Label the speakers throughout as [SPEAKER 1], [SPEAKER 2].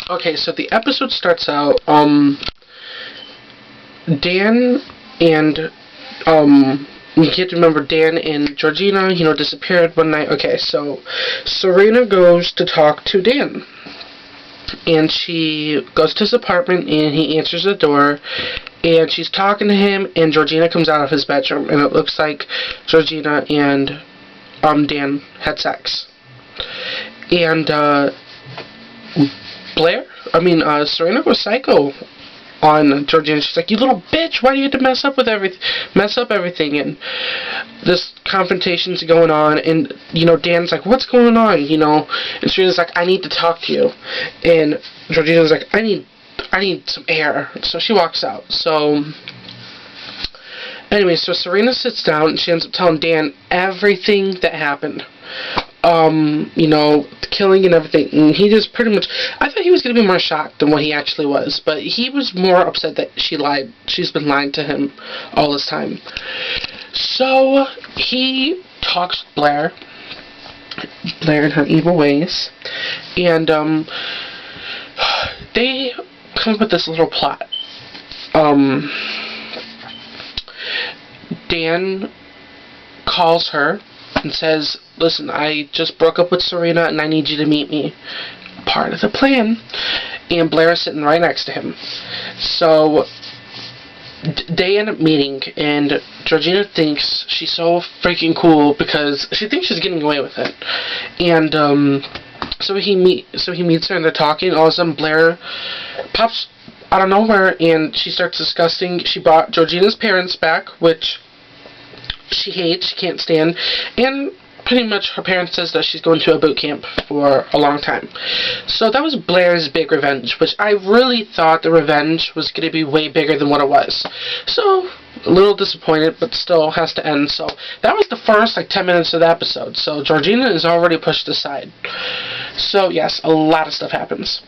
[SPEAKER 1] Okay, so the episode starts out, Dan and, you get to remember Dan and Georgina, disappeared one night. Okay, so Serena goes to talk to Dan. And she goes to his apartment, and he answers the door, and she's talking to him, and Georgina comes out of his bedroom, and it looks like Georgina and Dan had sex. And Serena was psycho on Georgina. She's like, "You little bitch! Why do you have to mess up everything?" And this confrontation's going on, and Dan's like, "What's going on?" And Serena's like, "I need to talk to you," and Georgina's like, "I need some air." So she walks out. So anyway, so Serena sits down and she ends up telling Dan everything that happened. The killing and everything, and he just pretty much, I thought he was going to be more shocked than what he actually was, but he was more upset that she's been lying to him all this time. So, he talks to Blair and her evil ways, and, they come up with this little plot. Dan calls her and says, "Listen, I just broke up with Serena and I need you to meet me." Part of the plan. And Blair is sitting right next to him. So they end up meeting, and Georgina thinks she's so freaking cool because she thinks she's getting away with it. And so he meets her and they're talking. All of a sudden Blair pops out of nowhere and she starts discussing. She brought Georgina's parents back, which she hates, she can't stand, and pretty much her parents says that she's going to a boot camp for a long time. So that was Blair's big revenge, which I really thought the revenge was going to be way bigger than what it was. So, a little disappointed, but still has to end. So, that was the first 10 minutes of the episode. So, Georgina is already pushed aside. So, yes, a lot of stuff happens.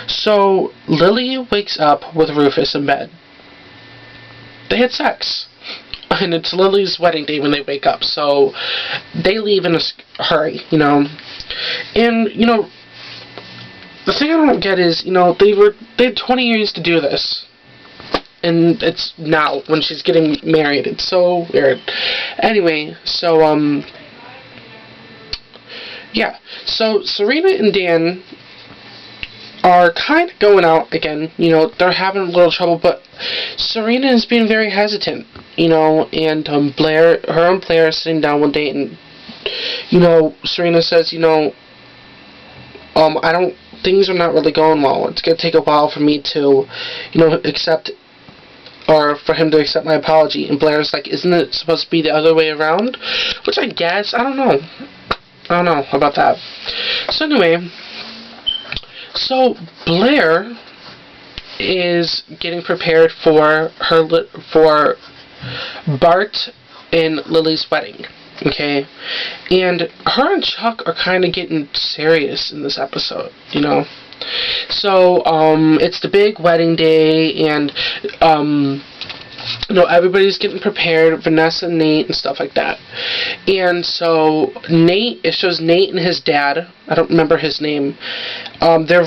[SPEAKER 1] So, Lily wakes up with Rufus in bed. They had sex. And it's Lily's wedding day when they wake up, so they leave in a hurry, And, the thing I don't get is, they had 20 years to do this. And it's now, when she's getting married. It's so weird. Anyway, so, yeah. So, Serena and Dan are kind of going out again. They're having a little trouble, but Serena is being very hesitant, and her and Blair are sitting down one day, and, Serena says, things are not really going well. It's going to take a while for me to, accept, or for him to accept my apology. And Blair's like, isn't it supposed to be the other way around? Which I guess, I don't know about that. So anyway, so Blair is getting prepared for Bart and Lily's wedding, okay? And her and Chuck are kind of getting serious in this episode, So, it's the big wedding day, and, everybody's getting prepared, Vanessa and Nate and stuff like that. And so, it shows Nate and his dad, I don't remember his name, they're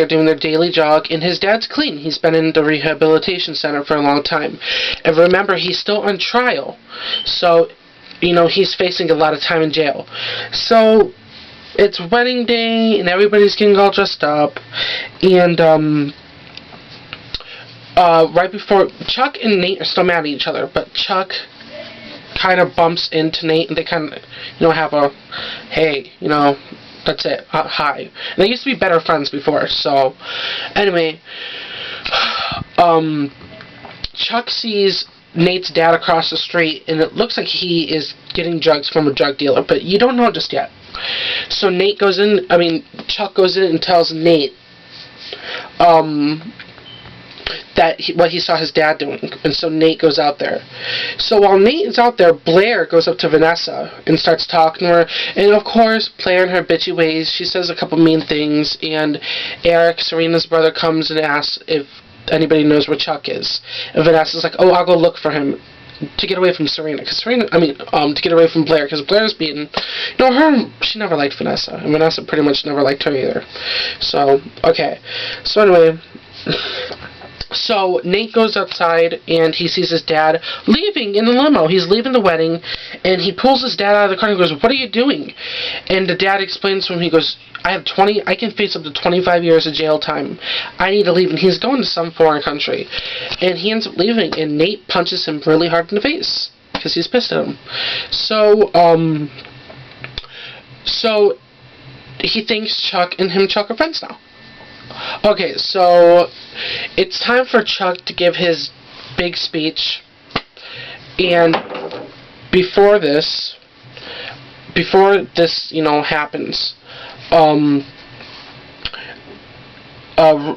[SPEAKER 1] doing their daily jog, and his dad's clean. He's been in the rehabilitation center for a long time. And remember, he's still on trial. So, he's facing a lot of time in jail. So, it's wedding day, and everybody's getting all dressed up, and, right before, Chuck and Nate are still mad at each other, but Chuck kind of bumps into Nate, and they kind of, have a, hey, that's it, hi. And they used to be better friends before, so, anyway, Chuck sees Nate's dad across the street, and it looks like he is getting drugs from a drug dealer, but you don't know just yet. So Chuck goes in and tells Nate, what he saw his dad doing, and so Nate goes out there. So while Nate is out there, Blair goes up to Vanessa and starts talking to her, and of course, Blair in her bitchy ways, she says a couple mean things, and Eric, Serena's brother, comes and asks if anybody knows where Chuck is, and Vanessa's like, oh, I'll go look for him. to get away from Serena, to get away from Blair, because Blair's beaten. She never liked Vanessa, and Vanessa pretty much never liked her either. So, okay. So anyway, so Nate goes outside, and he sees his dad leaving in the limo. He's leaving the wedding, and he pulls his dad out of the car and goes, "What are you doing?" And the dad explains to him, he goes, I can face up to 25 years of jail time. I need to leave. And he's going to some foreign country. And he ends up leaving, and Nate punches him really hard in the face because he's pissed at him. So he thinks Chuck are friends now. Okay, so it's time for Chuck to give his big speech. And before this, happens,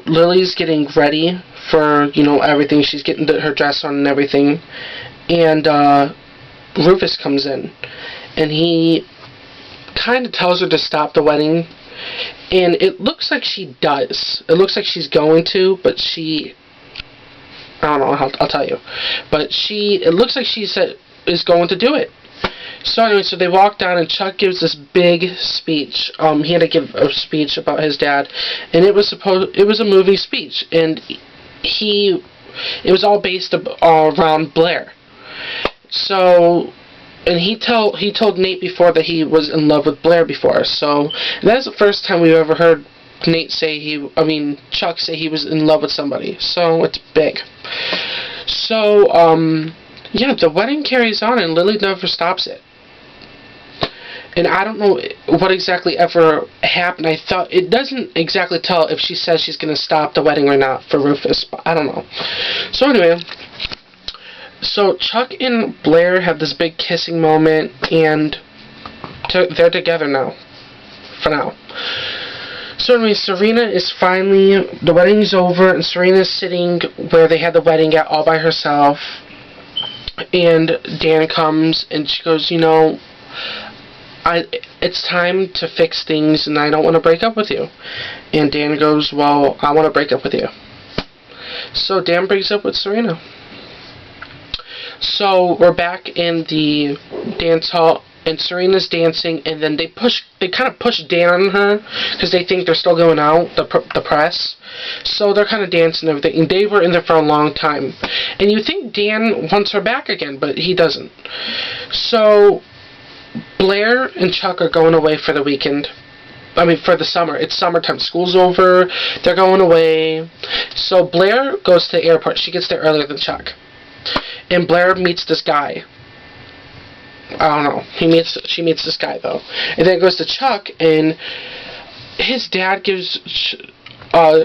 [SPEAKER 1] Lily's getting ready for, everything. She's getting her dress on and everything. And Rufus comes in. And he kind of tells her to stop the wedding. And it looks like she does. It looks like she's going to, but I don't know, I'll tell you. But it looks like she is going to do it. So anyway, so they walk down, and Chuck gives this big speech. He had to give a speech about his dad, and it was a moving speech, and it was all based around Blair. So, and he told Nate before that he was in love with Blair before. So that's the first time we've ever heard Chuck say he was in love with somebody. So it's big. So yeah, the wedding carries on, and Lily never stops it. And I don't know what exactly ever happened. I thought it doesn't exactly tell if she says she's going to stop the wedding or not for Rufus, but I don't know. So anyway, so Chuck and Blair have this big kissing moment, and they're together now, for now. So anyway, the wedding's over, and Serena's sitting where they had the wedding at all by herself. And Dan comes, and she goes, it's time to fix things, and I don't want to break up with you. And Dan goes, well, I want to break up with you. So Dan breaks up with Serena. So we're back in the dance hall, and Serena's dancing, and then they kind of push Dan on her, because they think they're still going out, the press. So they're kind of dancing and everything, and they were in there for a long time. And you think Dan wants her back again, but he doesn't. So Blair and Chuck are going away for the weekend. For the summer. It's summertime. School's over. They're going away. So Blair goes to the airport. She gets there earlier than Chuck. And Blair meets this guy. I don't know. She meets this guy, though. And then it goes to Chuck, and his dad gives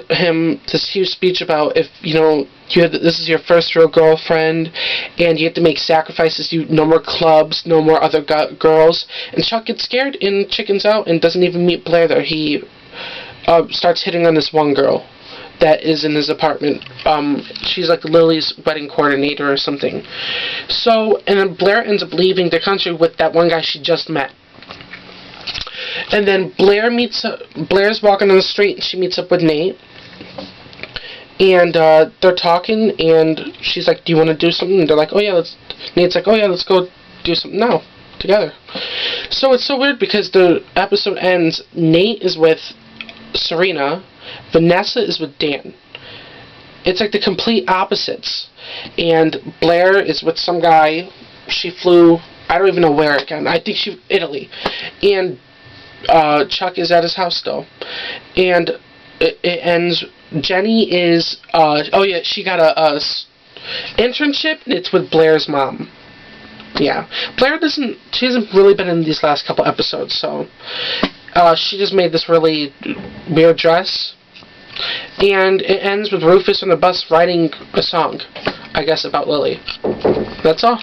[SPEAKER 1] him this huge speech about if, this is your first real girlfriend, and you have to make sacrifices. No more clubs, no more other girls. And Chuck gets scared and chickens out and doesn't even meet Blair there. He starts hitting on this one girl that is in his apartment. She's like Lily's wedding coordinator or something. So, and then Blair ends up leaving the country with that one guy she just met. And then Blair's walking on the street, and she meets up with Nate. And they're talking, and she's like, do you want to do something? And they're like, oh yeah, Nate's like, oh yeah, let's go do something now, together. So it's so weird, because the episode ends, Nate is with Serena, Vanessa is with Dan. It's like the complete opposites. And Blair is with some guy. She flew, I don't even know where again. I think Italy. And Chuck is at his house still. And it ends, Jenny is, she got a internship, and it's with Blair's mom. Yeah. Blair she hasn't really been in these last couple episodes, so she just made this really weird dress. And it ends with Rufus on the bus writing a song, I guess, about Lily. That's all.